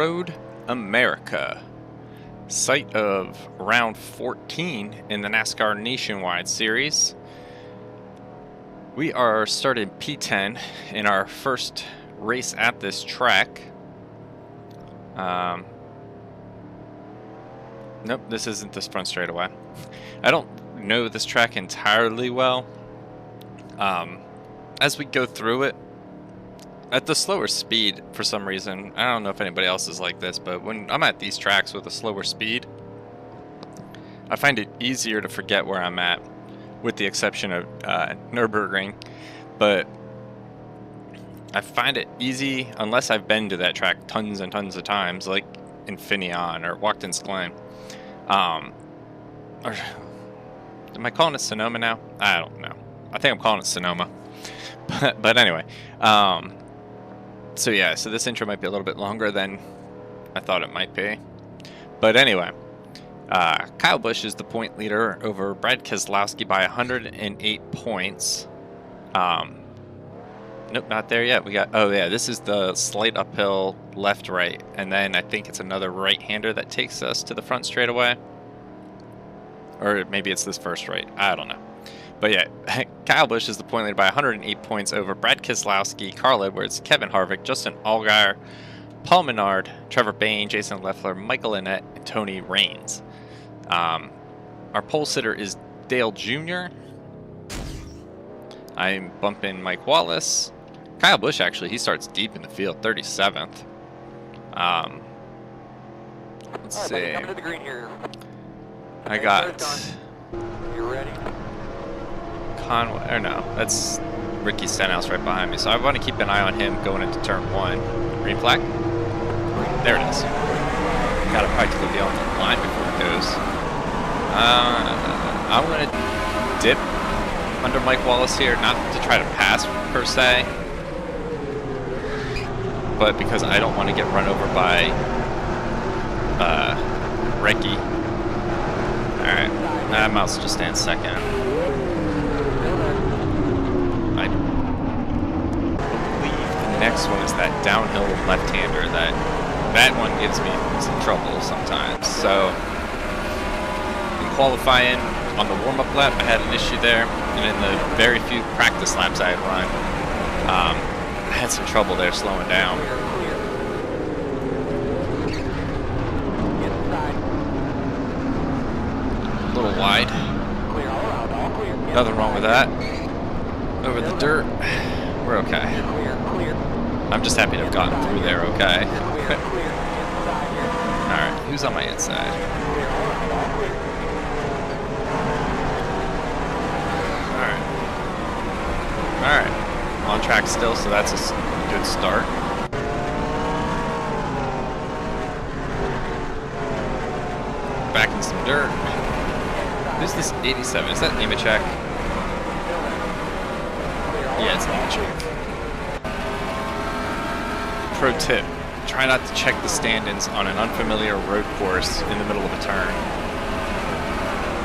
Road America, site of round 14 in the NASCAR Nationwide Series. We are starting P10 in our first race at this track. Nope, this isn't this front straightaway. I don't know this track entirely well. As we go through it, at the slower speed, for some reason, I don't know if anybody else is like this, but when I'm at these tracks with a slower speed, I find it easier to forget where I'm at, with the exception of Nürburgring. But I find it easy, unless I've been to that track tons and tons of times, like Infineon or Watkins Glen. Or, am I calling it Sonoma now? I don't know. I think I'm calling it Sonoma. But anyway, so yeah, so this intro might be a little bit longer than I thought it might be. But anyway, Kyle Busch is the point leader over Brad Keselowski by 108 points. Nope, not there yet. We got, oh yeah, this is the slight uphill left-right, and then I think it's another right-hander that takes us to the front straightaway. Or maybe it's this first right. I don't know. But yeah, Kyle Busch is the point leader by 108 points over Brad Keselowski, Carl Edwards, Kevin Harvick, Justin Allgaier, Paul Menard, Trevor Bayne, Jason Leffler, Michael Annett, and Tony Raines. Our pole sitter is Dale Jr. I'm bumping Mike Wallace. Kyle Busch, actually, he starts deep in the field, 37th. Let's see. Coming to the green here. I got You ready? Conway, or no, that's Ricky Stenhouse right behind me. So I want to keep an eye on him going into turn 1. Green flag? There it is. Got to practically be on the line before it goes. I'm going to dip under Mike Wallace here, not to try to pass per se, but because I don't want to get run over by Ricky. Alright, I might as well just stand second. I believe the next one is that downhill left-hander. That one gives me some trouble sometimes. So in qualifying on the warm-up lap, I had an issue there, and in the very few practice laps I had run, I had some trouble there slowing down. A little wide. Nothing wrong with that. Over the dirt, we're okay. I'm just happy to have gotten through there okay. Alright, who's on my inside? Alright, on track still, so that's a good start. Back in some dirt. Who's this 87? Is that Nemechek? Yeah, it's Nemechek. Pro tip, try not to check the stand-ins on an unfamiliar road course in the middle of a turn.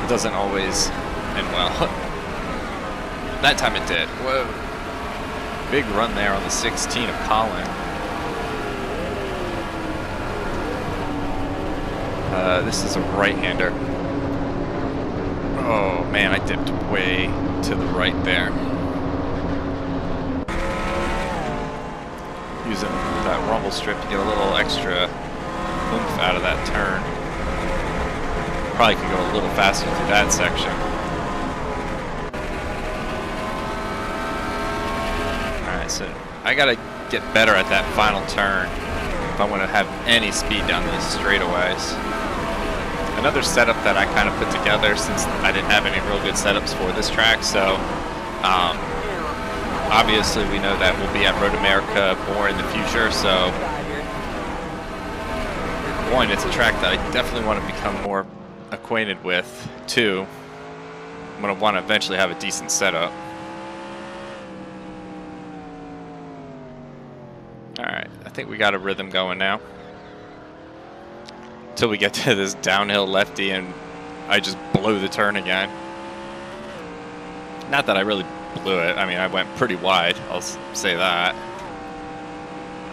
It doesn't always end well. That time it did. Whoa. Big run there on the 16 of Colin. This is a right-hander. Oh man, I dipped way to the right there. Using that rumble strip to get a little extra oomph out of that turn. Probably could go a little faster through that section. Alright, so I gotta get better at that final turn if I want to have any speed down these straightaways. Another setup that I kind of put together, since I didn't have any real good setups for this track, so obviously we know that we'll be at Road America more in the future, so one, it's a track that I definitely want to become more acquainted with. Two, I'm going to want to eventually have a decent setup. Alright, I think we got a rhythm going now. Until we get to this downhill lefty and I just blew the turn again. Not that I really blew it. I mean, I went pretty wide, I'll say that.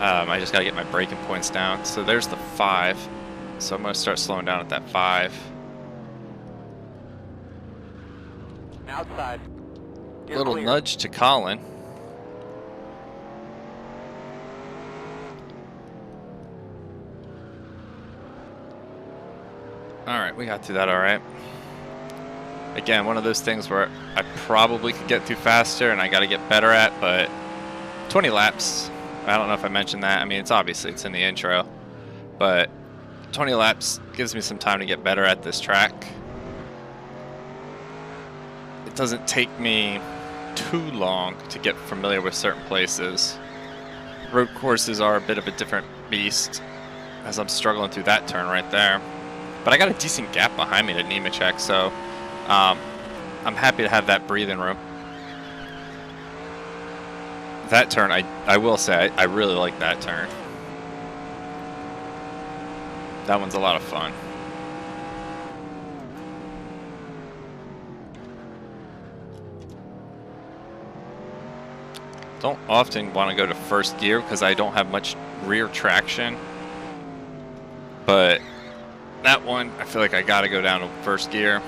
I just gotta get my braking points down. So there's the 5. So I'm gonna start slowing down at that 5. Outside. You're Little clear. nudge to Colin. Alright, we got through that alright. Again, one of those things where I probably could get through faster and I gotta get better at, but 20 laps, I don't know if I mentioned that. I mean, it's in the intro, but 20 laps gives me some time to get better at this track. It doesn't take me too long to get familiar with certain places. Road courses are a bit of a different beast, as I'm struggling through that turn right there. But I got a decent gap behind me to Nemechek, so I'm happy to have that breathing room. That turn, I will say, I really like that turn. That one's a lot of fun. Don't often want to go to first gear because I don't have much rear traction. But that one, I feel like I gotta go down to first gear.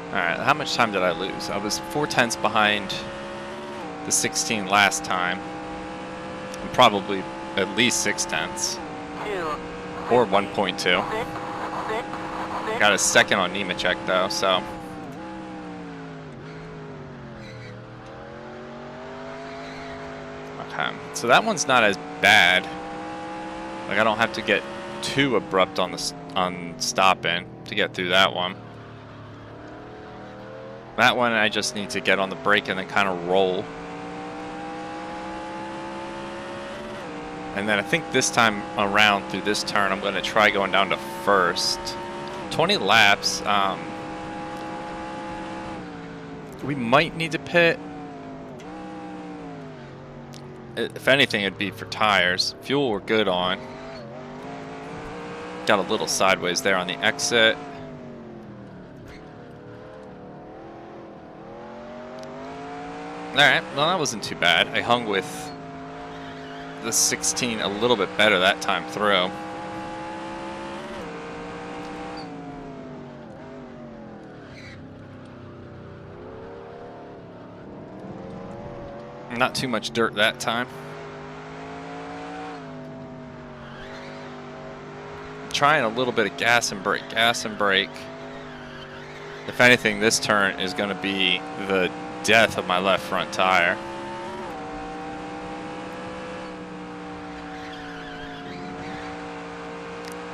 Alright, how much time did I lose? I was 4/10 behind the 16 last time. And probably at least 6/10. Or 1.2. Got a second on Nemechek though, so. Okay, so that one's not as bad. Like I don't have to get too abrupt on stopping to get through that one. That one I just need to get on the brake and then kind of roll. And then I think this time around through this turn, I'm going to try going down to first. 20 laps. We might need to pit. If anything, it'd be for tires. Fuel we're good on. Got a little sideways there on the exit. Alright, well that wasn't too bad. I hung with the 16 a little bit better that time through. Not too much dirt that time. Trying a little bit of gas and brake, gas and brake. If anything, this turn is going to be the death of my left front tire.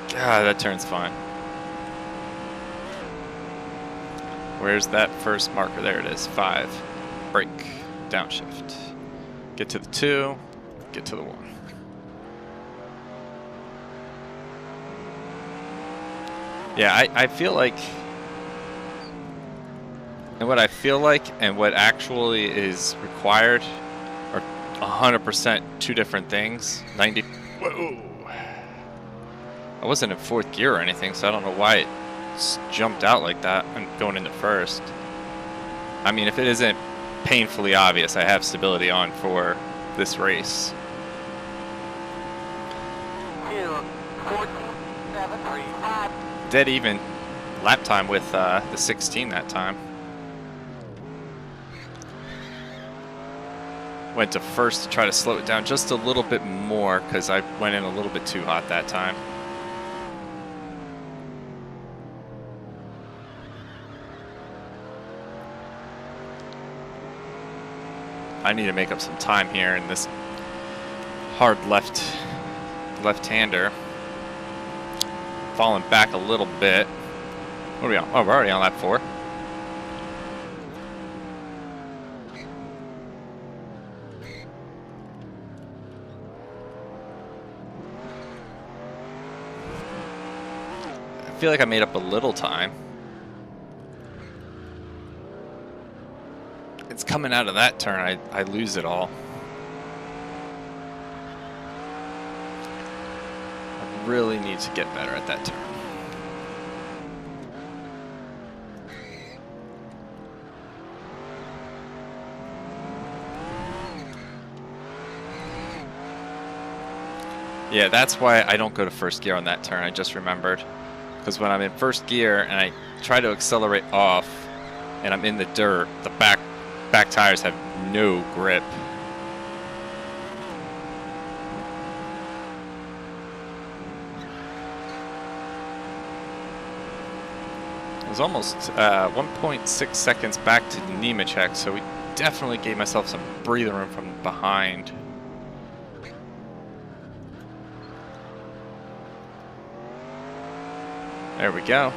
God, that turn's fine. Where's that first marker? There it is, 5. Brake, downshift. Get to the 2, get to the 1. Yeah, I feel like, and what I feel like and what actually is required are 100% two different things. 90, whoa. I wasn't in 4th gear or anything, so I don't know why it jumped out like that and going into first. I mean, if it isn't painfully obvious, I have stability on for this race. 14.73. Dead even lap time with the 16 that time. Went to first to try to slow it down just a little bit more because I went in a little bit too hot that time. I need to make up some time here in this hard left-hander. Falling back a little bit. What are we on? Oh, we're already on lap 4. I feel like I made up a little time. It's coming out of that turn, I lose it all. I really need to get better at that turn. Yeah, that's why I don't go to first gear on that turn. I just remembered. Because when I'm in first gear and I try to accelerate off and I'm in the dirt, the back tires have no grip. It was almost 1.6 seconds back to Nemechek, so we definitely gave myself some breathing room from behind. There we go.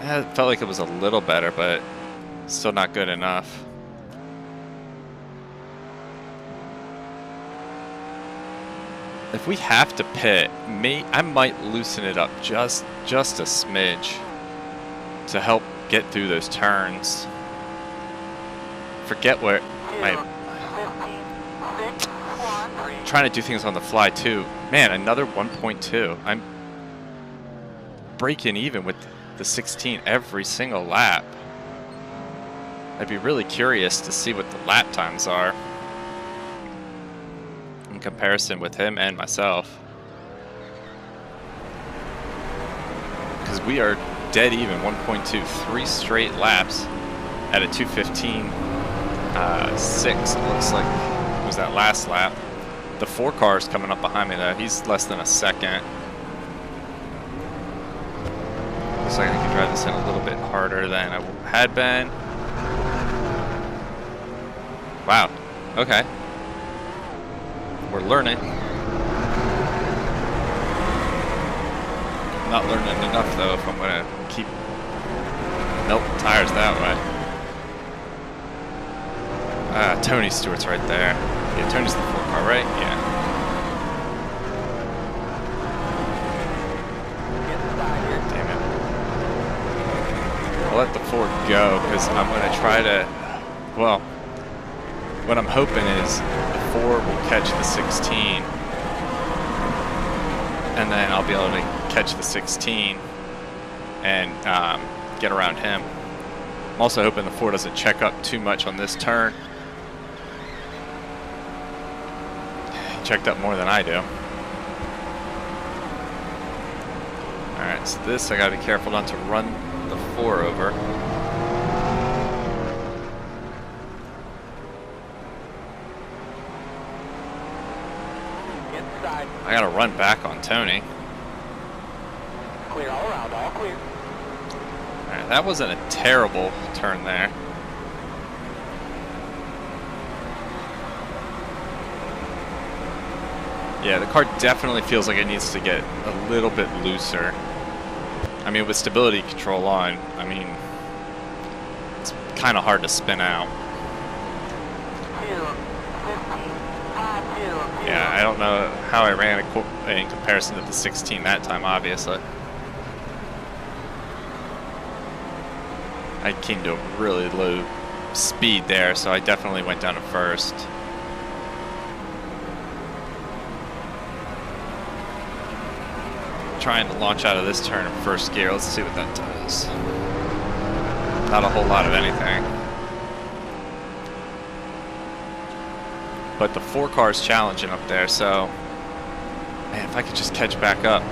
It felt like it was a little better, but still not good enough. If we have to pit, I might loosen it up just a smidge to help get through those turns. Forget where trying to do things on the fly too. Man, another 1.2. I'm breaking even with the 16 every single lap. I'd be really curious to see what the lap times are in comparison with him and myself. Because we are dead even, 1.2, 3 straight laps at a 2:15.6, it looks like was that last lap. The 4 cars coming up behind me though, he's less than a second. Looks like I can drive this in a little bit harder than I had been. Wow, okay. We're learning. I'm not learning enough though if I'm gonna keep melting tires that way. Tony Stewart's right there. Yeah, Tony's the 4 car, right? Yeah. Damn it. I'll let the 4 go because I'm gonna try to, well, what I'm hoping is the 4 will catch the 16 and then I'll be able to catch the 16 and get around him. I'm also hoping the 4 doesn't check up too much on this turn. He checked up more than I do. Alright, so this I gotta be careful not to run the 4 over. I gotta run back on Tony. Clear all around, all clear. Alright, that wasn't a terrible turn there. Yeah, the car definitely feels like it needs to get a little bit looser. I mean, with stability control on, I mean, it's kind of hard to spin out. Yeah, I don't know how I ran in comparison to the 16 that time, obviously. I came to a really low speed there, so I definitely went down to first. Trying to launch out of this turn in first gear. Let's see what that does. Not a whole lot of anything. But the 4 car's challenging up there, so man, if I could just catch back up.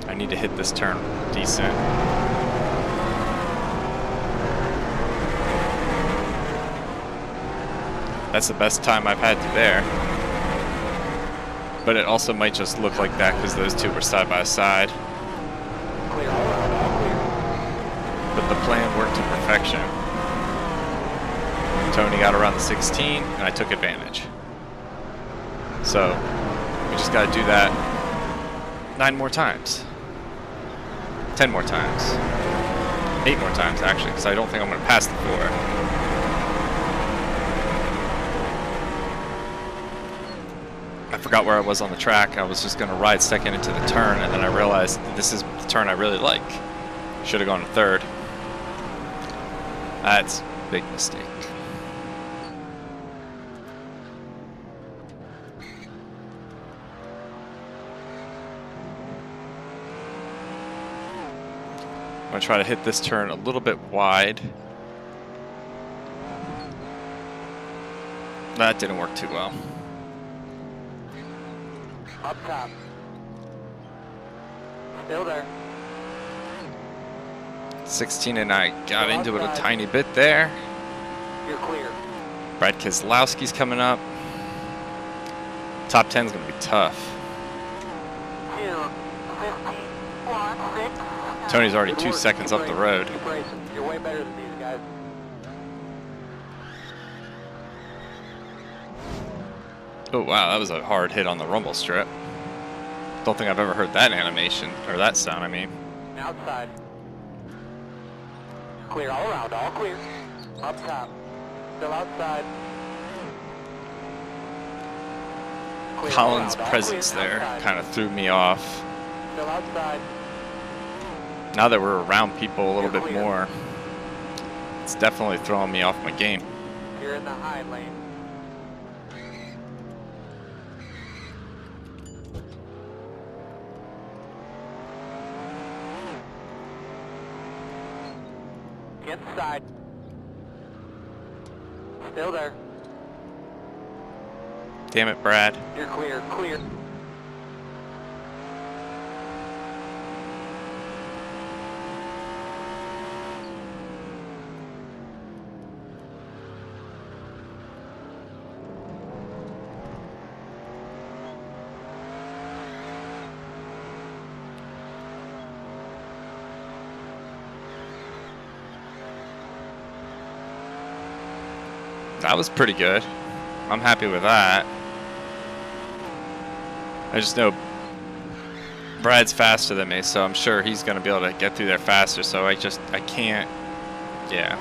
I need to hit this turn decent. That's the best time I've had to there. But it also might just look like that because those 2 were side by side. But the plan worked to perfection. Tony got around the 16 and I took advantage. So we just got to do that 9 more times. 10 more times. 8 more times actually, because I don't think I'm going to pass the 4. I forgot where I was on the track. I was just going to ride second into the turn, and then I realized this is the turn I really like. Should have gone to third. That's a big mistake. to try to hit this turn a little bit wide. That didn't work too well. Up top. Still there. 16 and I got into it a tiny bit there. You're clear. Brad Keselowski's coming up. Top 10 is going to be tough. 2, 15, 1, 6. Tony's already 2 seconds up the road. Keep racing. You're way better than these guys. Oh wow, that was a hard hit on the rumble strip. Don't think I've ever heard that animation, or that sound, I mean. Outside. Clear all around, all clear. Up top. Still outside. Clear all Colin's around, all presence clear. there Outside. kind of threw me off. Still outside. Now that we're around people a little You're bit clear. more, it's definitely throwing me off my game. You're in the high lane. Inside. Still there. Damn it, Brad. You're clear, clear. That was pretty good. I'm happy with that. I just know Brad's faster than me, so I'm sure he's going to be able to get through there faster, so I can't, yeah.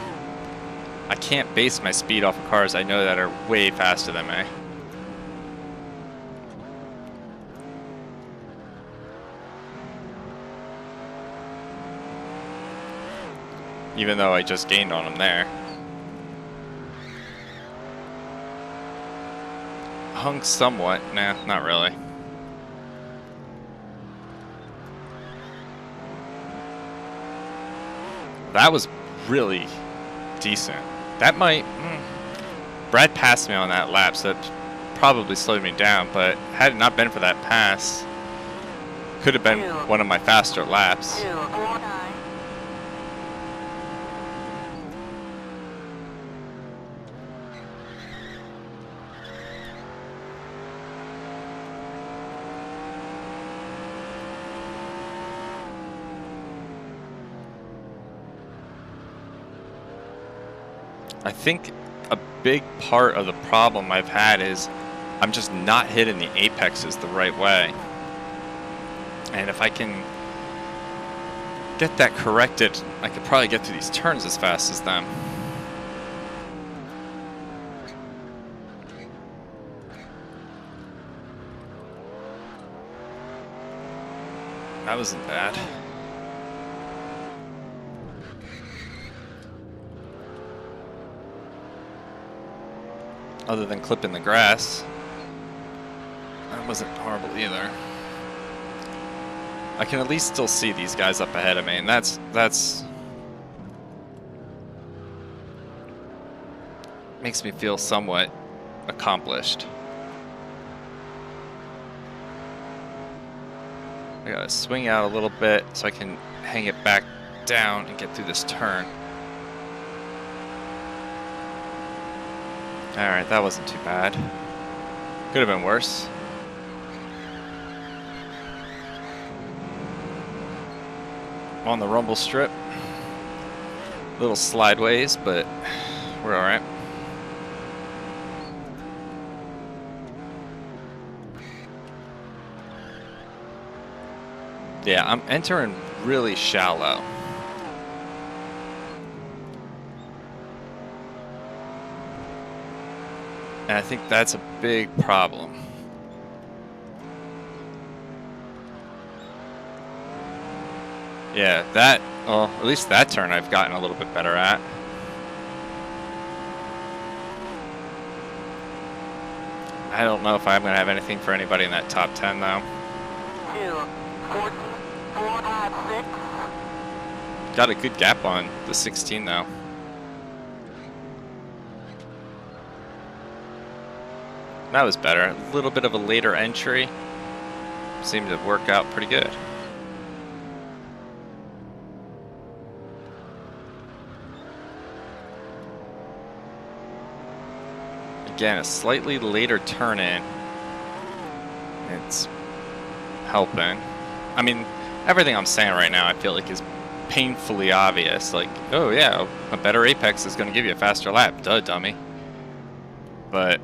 I can't base my speed off of cars I know that are way faster than me. Even though I just gained on him there. Hung somewhat. Nah, not really. That was really decent. That might... Brad passed me on that lap, so that probably slowed me down, but had it not been for that pass, could have been one of my faster laps. 249. I think a big part of the problem I've had is I'm just not hitting the apexes the right way. And if I can get that corrected, I could probably get through these turns as fast as them. That wasn't bad. Other than clipping the grass, that wasn't horrible either. I can at least still see these guys up ahead of me, and that's makes me feel somewhat accomplished. I gotta swing out a little bit so I can hang it back down and get through this turn. Alright, that wasn't too bad. Could have been worse. On the rumble strip. Little slideways, but we're alright. Yeah, I'm entering really shallow. And I think that's a big problem. Yeah, that, well, at least that turn I've gotten a little bit better at. I don't know if I'm going to have anything for anybody in that top 10 though. 2, 14, 4, 5, 6. Got a good gap on the 16 though. That was better. A little bit of a later entry. Seemed to work out pretty good. Again, a slightly later turn in. It's helping. I mean, everything I'm saying right now I feel like is painfully obvious. Like, oh yeah, a better apex is going to give you a faster lap. Duh, dummy. But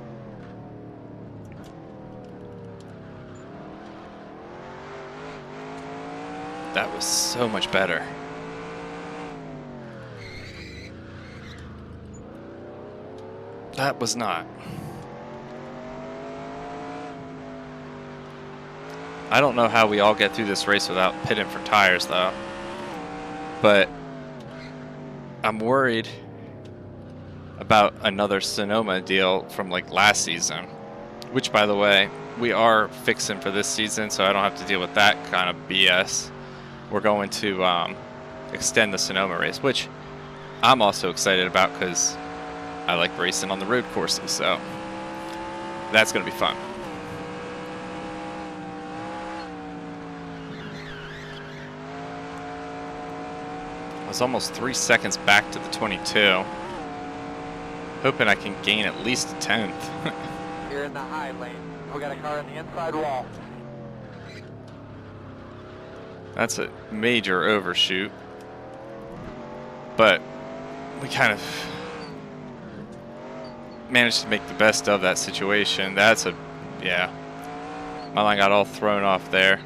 that was so much better. That was not. I don't know how we all get through this race without pitting for tires though. But I'm worried about another Sonoma deal from like last season, which by the way, we are fixing for this season, so I don't have to deal with that kind of BS. We're going to extend the Sonoma race, which I'm also excited about because I like racing on the road courses, so that's going to be fun. I was almost 3 seconds back to the 22. Hoping I can gain at least a 10th. You're in the high lane. We got a car on the inside wall. That's a major overshoot. But we kind of managed to make the best of that situation. That's a, yeah. My line got all thrown off there.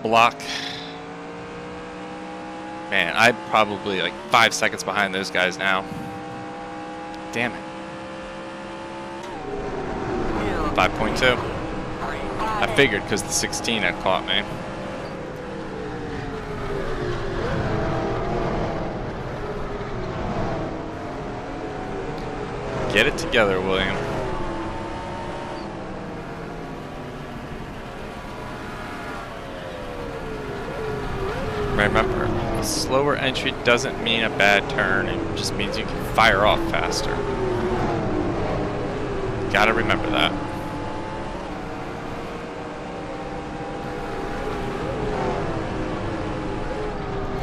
Block. Man, I'm probably like 5 seconds behind those guys now. Damn it. 5.2. I figured because the 16 had caught me. Get it together, William. Remember, a slower entry doesn't mean a bad turn, it just means you can fire off faster. Gotta remember that.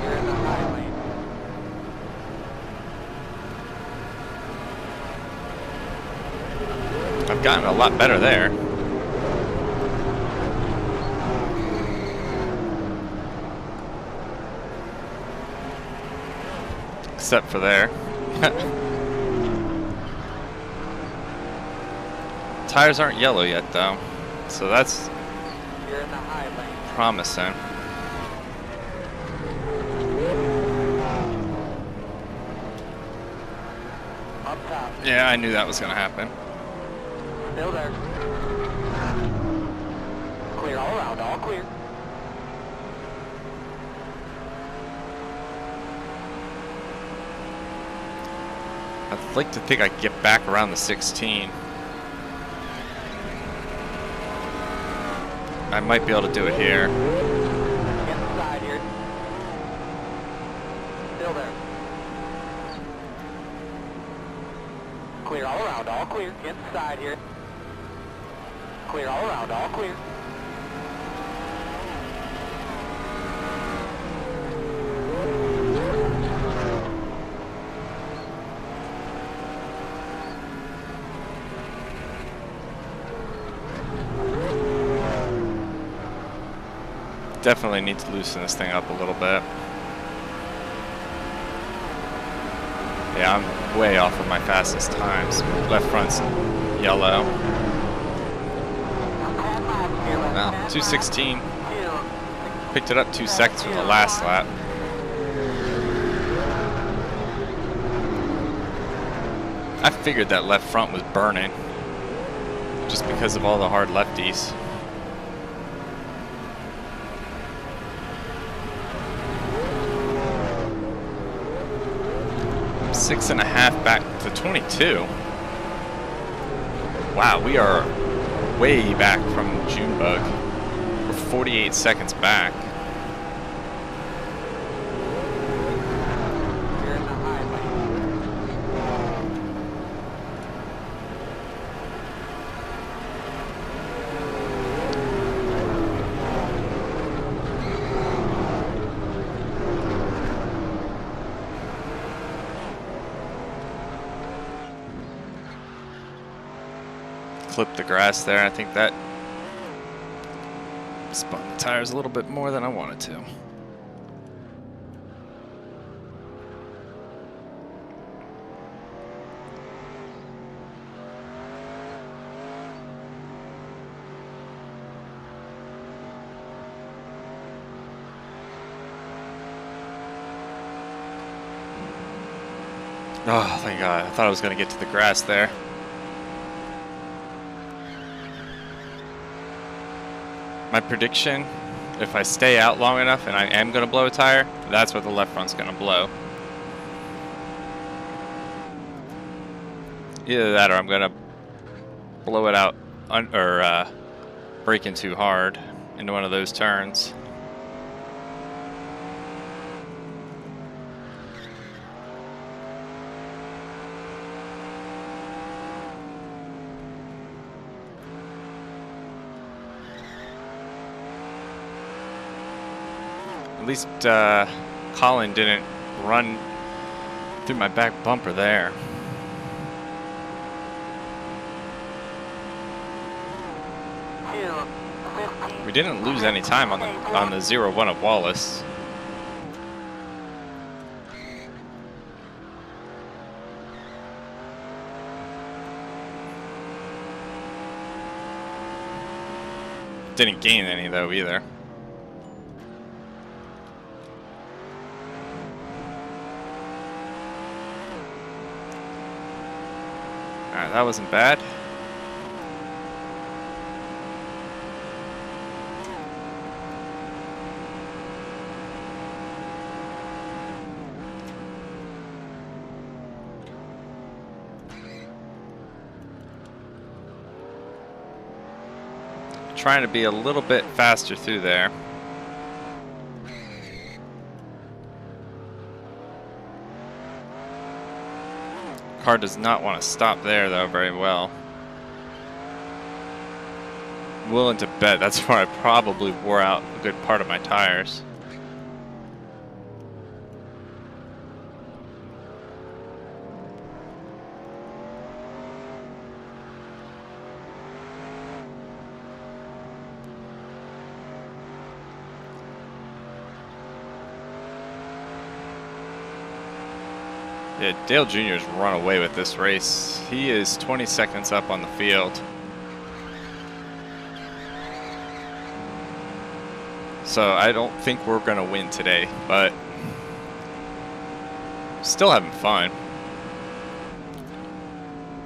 You're in the high lane. I've gotten a lot better there. Except for there. Tires aren't yellow yet though, so that's You're in the high lane. promising. Up top. Yeah, I knew that was gonna happen. Still there. Clear all around. All clear. I'd like to think I could get back around the 16. I might be able to do it here. Inside here. Still there. Clear all around. All clear. Inside here. Clear all around. All clear. Definitely need to loosen this thing up a little bit. Yeah, I'm way off of my fastest times. Left front's yellow. Well, 2:16. Picked it up 2 seconds from the last lap. I figured that left front was burning just because of all the hard lefties. 6.5 back to 22. Wow, we are way back from Junebug. We're 48 seconds back. You're in the high lane. Clip the grass there. I think that spun the tires a little bit more than I wanted to. Oh, thank God. I thought I was going to get to the grass there. My prediction, if I stay out long enough and I am going to blow a tire, that's what the left front's going to blow. Either that or I'm going to blow it out or brake in too hard into one of those turns. At least Colin didn't run through my back bumper there. We didn't lose any time on the 0-1 of Wallace. Didn't gain any though either. Alright, that wasn't bad. Trying to be a little bit faster through there. Car does not want to stop there though very well. I'm willing to bet that's where I probably wore out a good part of my tires. Yeah, Dale Jr.'s run away with this race. He is 20 seconds up on the field. So I don't think we're going to win today, but still having fun.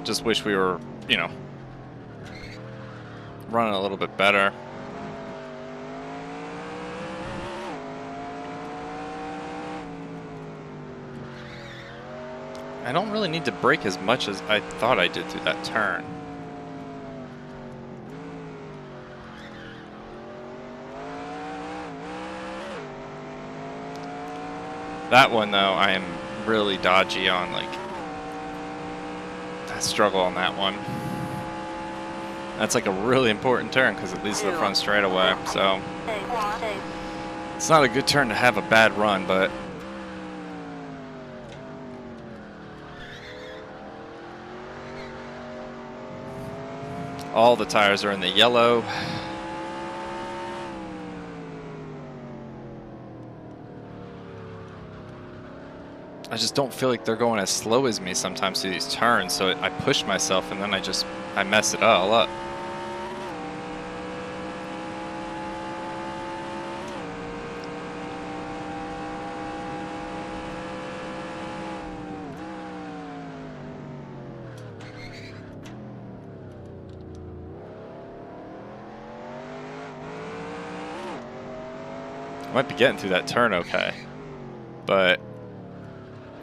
Just wish we were, you know, running a little bit better. I don't really need to brake as much as I thought I did through that turn. That one though, I am really dodgy on, like, I struggle on that one. That's like a really important turn because it leads to the front straightaway, so it's not a good turn to have a bad run, but all the tires are in the yellow. I just don't feel like they're going as slow as me sometimes through these turns, so I push myself and then I mess it all up. I might be getting through that turn okay, but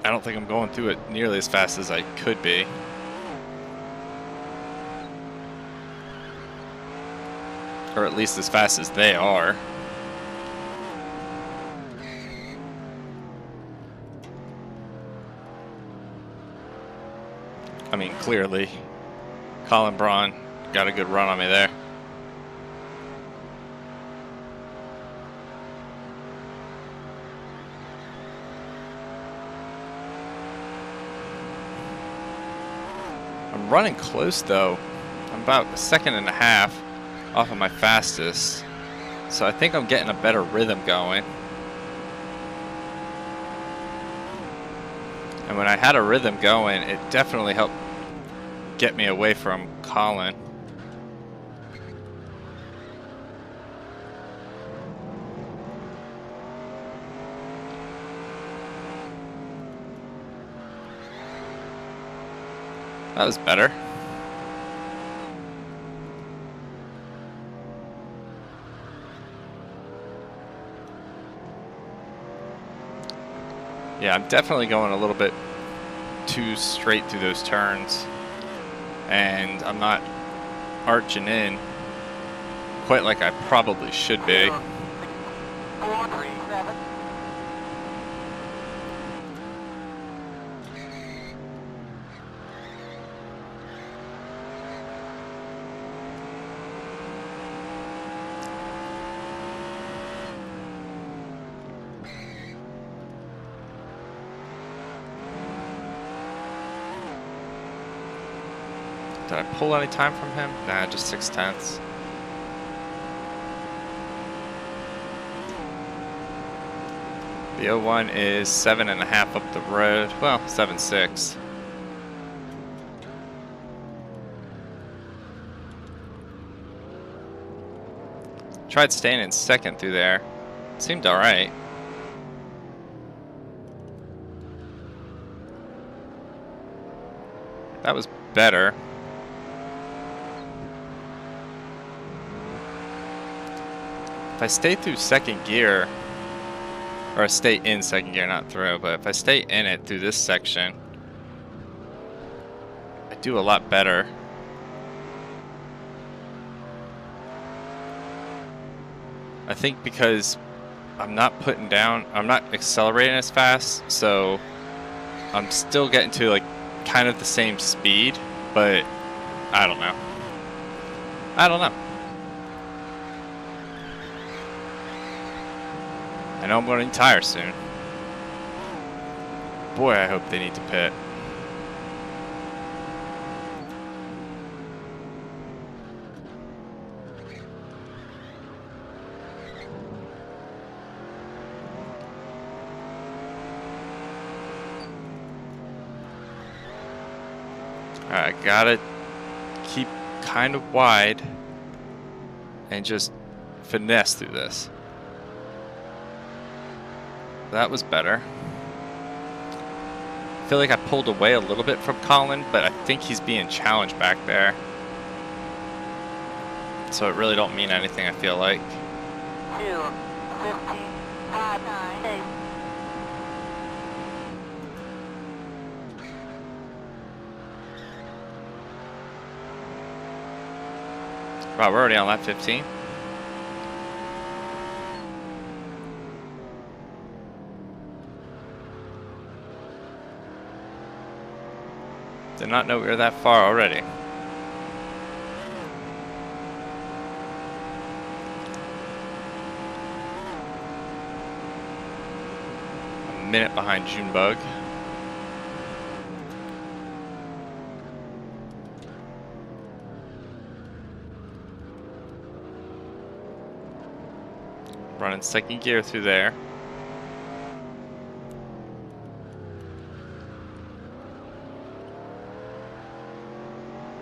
I don't think I'm going through it nearly as fast as I could be. Or at least as fast as they are. I mean, clearly, Colin Braun got a good run on me there. I'm running close though. I'm about 1.5 seconds off of my fastest. So I think I'm getting a better rhythm going. And when I had a rhythm going, it definitely helped get me away from Colin. That was better. Yeah, I'm definitely going a little bit too straight through those turns. And I'm not arching in quite like I probably should be. 437. Did I pull any time from him? Nah, just 0.6. The 01 is 7.5 up the road. Well, 7.6. Tried staying in second through there. Seemed alright. That was better. If I stay through second gear, or stay in second gear, not through, but if I stay in it through this section, I do a lot better. I think because I'm not accelerating as fast, so I'm still getting to like kind of the same speed, but I don't know. I know I'm going to need tires soon. Boy, I hope they need to pit. Alright, I gotta keep kind of wide and just finesse through this. That was better. I feel like I pulled away a little bit from Colin, but I think he's being challenged back there. So it really don't mean anything, I feel like. 2, 15, 5, 9, 8. Wow, we're already on lap 15. Did not know we were that far already. A minute behind Junebug. Running second gear through there.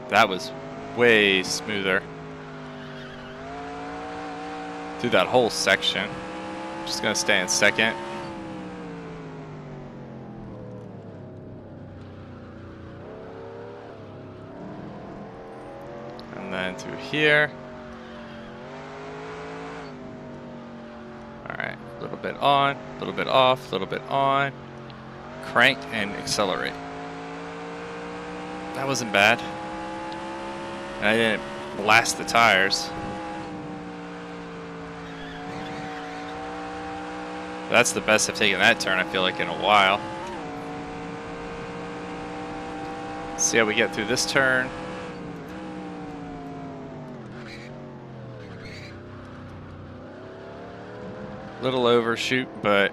That was way smoother through that whole section. Just gonna stay in second. And then through here. Alright, a little bit on, a little bit off, a little bit on. Crank and accelerate. That wasn't bad. And I didn't blast the tires. That's the best I've taken that turn, I feel like, in a while. Let's see how we get through this turn. Little overshoot, but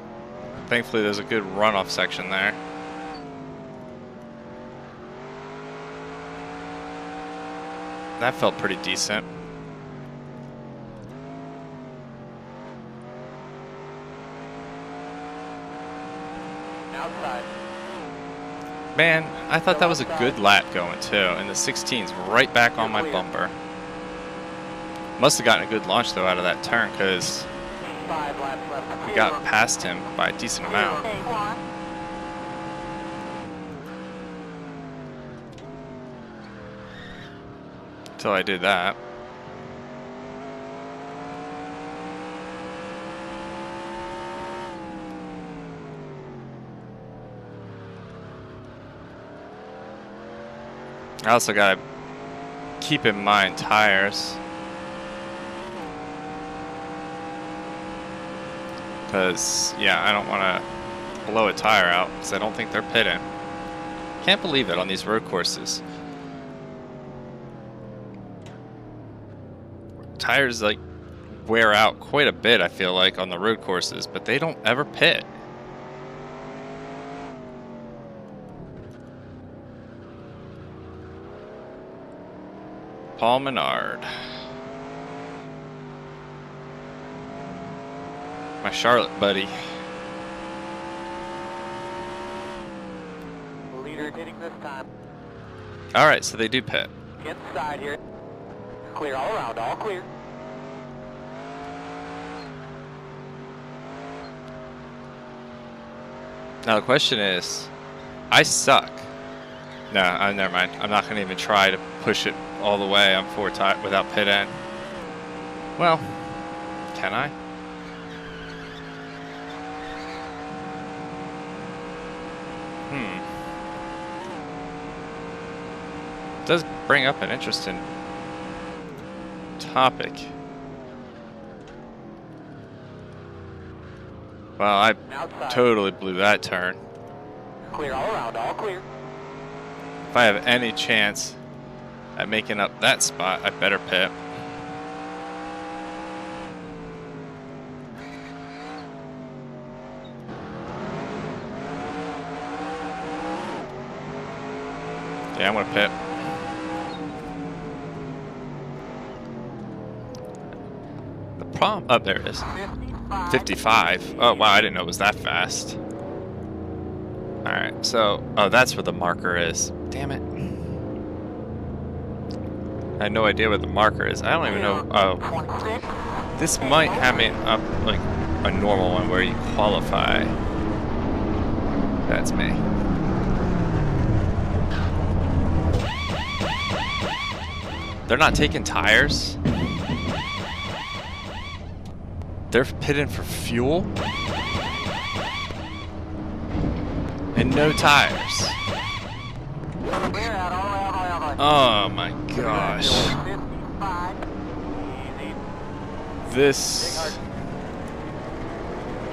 thankfully there's a good runoff section there. That felt pretty decent. Outside. Man, I thought that was a good lap going too, and the 16's right back on my bumper. Must have gotten a good launch though out of that turn, because 5 laps left. we got past him by a decent amount. Until I did that. I also gotta keep in mind tires, because yeah, I don't want to blow a tire out because I don't think they're pitting. Can't believe it on these road courses. Tires like wear out quite a bit, I feel like, on the road courses, but they don't ever pit. Paul Menard. My Charlotte buddy. Leader hitting this time. Alright, so they do pit. Inside here. Clear all around, all clear. Now the question is, I suck. No, never mind. I'm not going to even try to push it all the way on 4 tire without pit end. Well, can I? It does bring up an interesting topic. Well, I totally blew that turn. Clear all around, all clear. If I have any chance at making up that spot, I better pit. Yeah, I'm gonna pit. The problem, oh, there it is. 55. Oh wow, I didn't know it was that fast. Alright, so, oh, that's where the marker is. Damn it. I had no idea where the marker is. I don't even know. Oh. This might have me up like a normal one where you qualify. That's me. They're not taking tires? They're pitting for fuel? And no tires. Oh my gosh. This...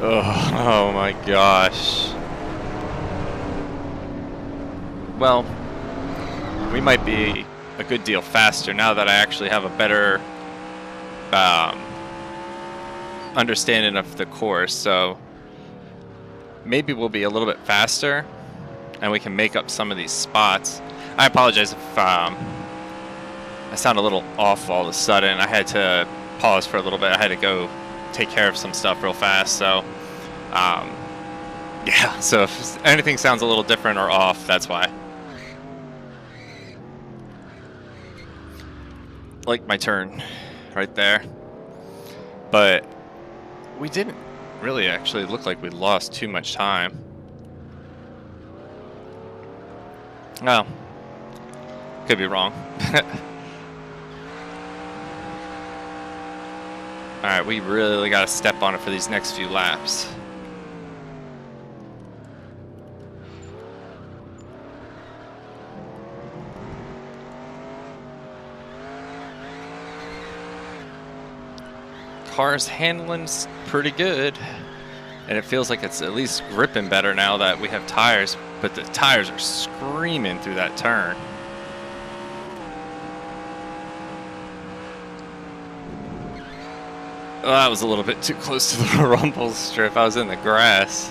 Oh my gosh. Well, we might be a good deal faster now that I actually have a better understanding of the course, so maybe we'll be a little bit faster and we can make up some of these spots. I apologize if I sound a little off all of a sudden. I had to pause for a little bit. I had to go take care of some stuff real fast, so yeah, so if anything sounds a little different or off, that's why. Like my turn right there, but we didn't really actually look like we lost too much time. Oh, could be wrong. Alright, we really got to step on it for these next few laps. Car's handling's pretty good. And it feels like it's at least gripping better now that we have tires, but the tires are screaming through that turn. Oh, that was a little bit too close to the rumble strip. I was in the grass.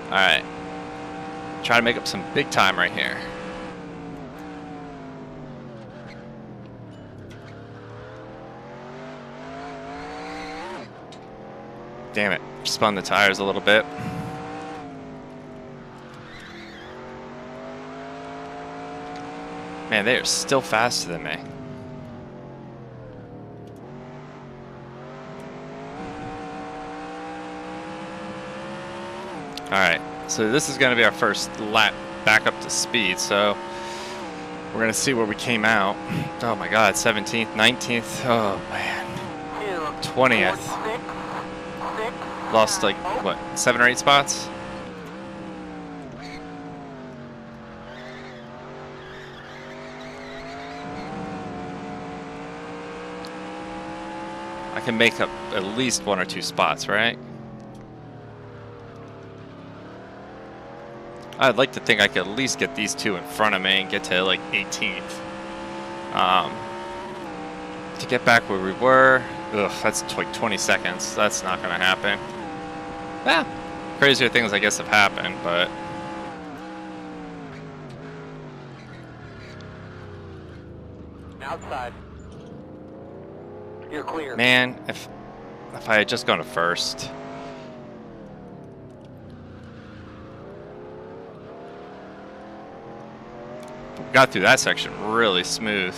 Alright. Try to make up some big time right here. Damn it. Spun the tires a little bit. Man, they are still faster than me. Alright, so this is going to be our first lap back up to speed, so we're going to see where we came out. Oh my god, 17th, 19th, oh man, 20th. Lost like, what, 7 or 8 spots? I can make up at least 1 or 2 spots, right? I'd like to think I could at least get these 2 in front of me and get to like 18th. To get back where we were, ugh, that's like 20 seconds. That's not going to happen. Yeah, crazier things I guess have happened, but outside. You're clear. Man, if I had just gone to first. Got through that section really smooth.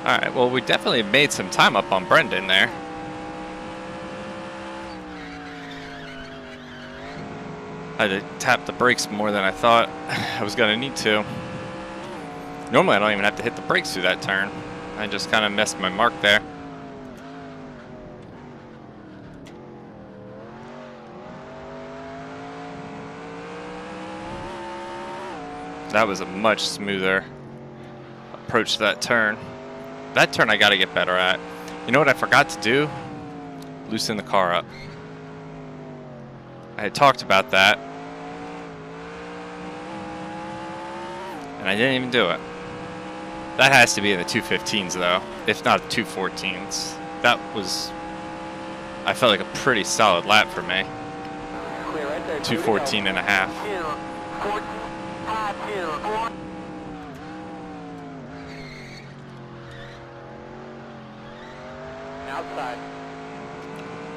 Alright, well we definitely made some time up on Brendan there. I had to tap the brakes more than I thought I was going to need to. Normally I don't even have to hit the brakes through that turn. I just kind of messed my mark there. That was a much smoother approach to that turn. That turn I gotta get better at. You know what I forgot to do? Loosen the car up. I had talked about that. And I didn't even do it. That has to be in the 215s though, if not 214s. That was, I felt like a pretty solid lap for me. 214 and a half. Outside.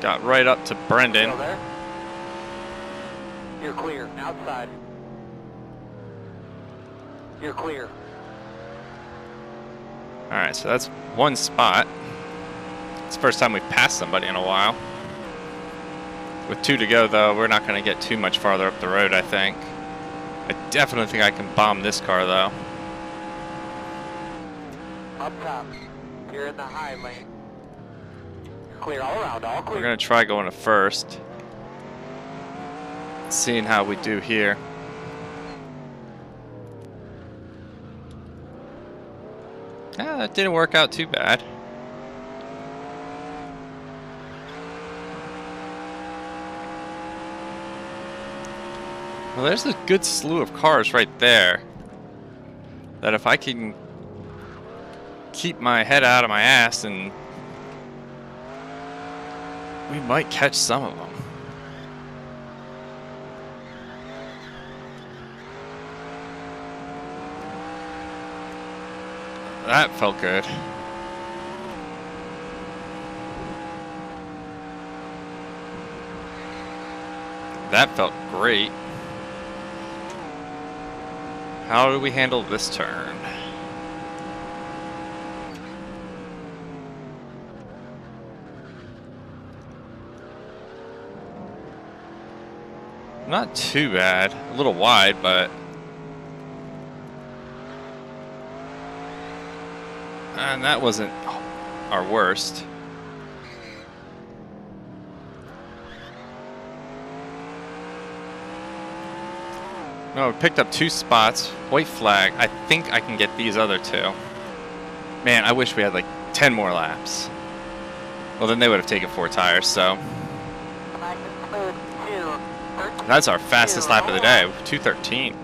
Got right up to Brendan. You're clear. Outside. You're clear. Alright, so that's 1 spot. It's the first time we've passed somebody in a while. With 2 to go though, we're not going to get too much farther up the road, I think. I definitely think I can bomb this car though. Up top. You're in the high lane. Clear all around, all clear. We're going to try going to first. Seeing how we do here. Yeah, that didn't work out too bad. Well, there's a good slew of cars right there. That if I can keep my head out of my ass, and we might catch some of them. That felt good. That felt great. How do we handle this turn? Not too bad. A little wide, but And that wasn't our worst. No, we picked up 2 spots. White flag. I think I can get these other 2. Man, I wish we had like 10 more laps. Well, then they would have taken 4 tires, so. That's our fastest lap of the day, 2:13.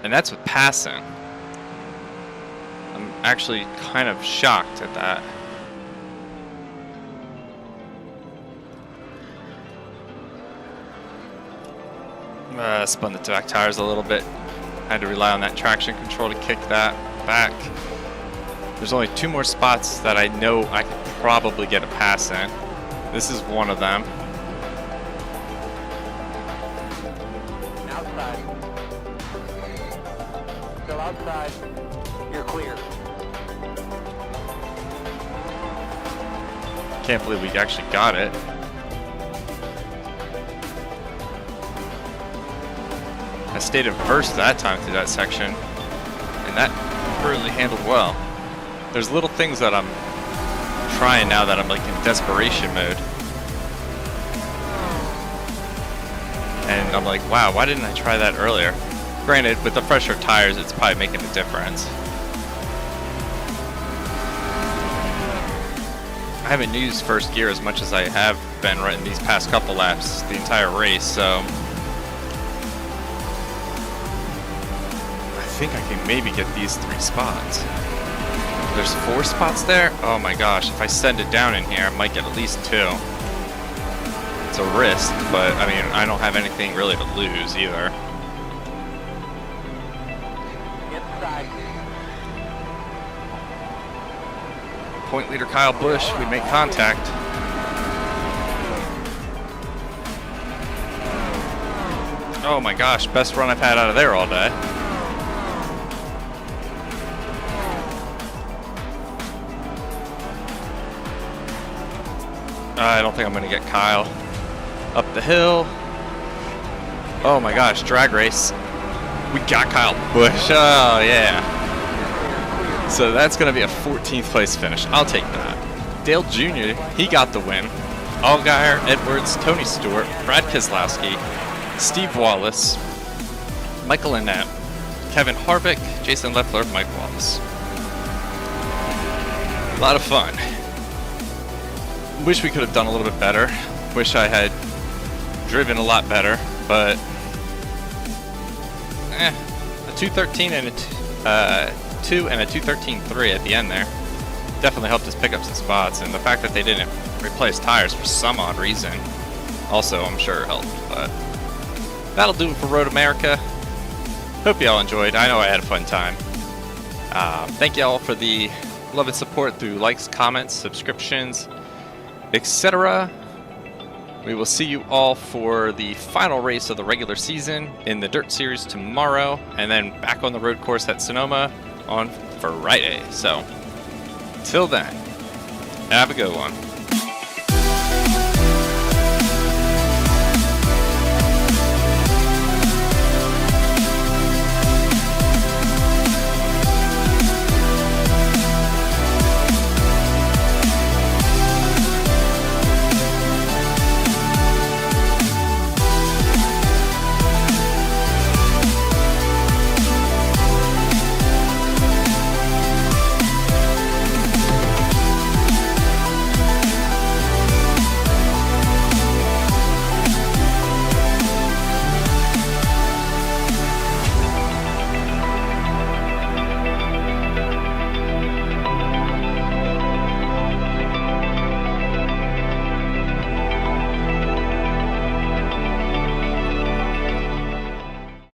And that's with passing. I'm actually kind of shocked at that. Spun the back tires a little bit. Had to rely on that traction control to kick that back. There's only 2 more spots that I know I could probably get a pass in. This is one of them. Outside. Still outside. You're clear. Can't believe we actually got it. I stayed in first that time through that section, and that really handled well. There's little things that I'm trying now that I'm like in desperation mode. And I'm like, wow, why didn't I try that earlier? Granted, with the fresher tires, it's probably making a difference. I haven't used first gear as much as I have been right in these past couple laps, the entire race, so I think I can maybe get these 3 spots. There's 4 spots there? Oh my gosh, if I send it down in here, I might get at least 2. It's a risk, but I mean, I don't have anything really to lose either. Inside. Point leader Kyle Busch, we make contact. Oh my gosh, best run I've had out of there all day. I don't think I'm going to get Kyle. Up the hill. Oh my gosh, drag race. We got Kyle Busch. Oh yeah. So that's going to be a 14th place finish. I'll take that. Dale Jr., he got the win. Allgaier, Edwards, Tony Stewart, Brad Keselowski, Steve Wallace, Michael Annette, Kevin Harvick, Jason Leffler, Mike Wallace. A lot of fun. Wish we could have done a little bit better. Wish I had driven a lot better, but a 2:13 and a 2 and a 2:13.3 at the end there definitely helped us pick up some spots, and the fact that they didn't replace tires for some odd reason also, I'm sure, helped. But that'll do it for Road America. Hope y'all enjoyed. I know I had a fun time. Thank y'all for the love and support through likes, comments, subscriptions, etc. We will see you all for the final race of the regular season in the Dirt Series tomorrow, and then back on the road course at Sonoma on Friday. So, till then, have a good one.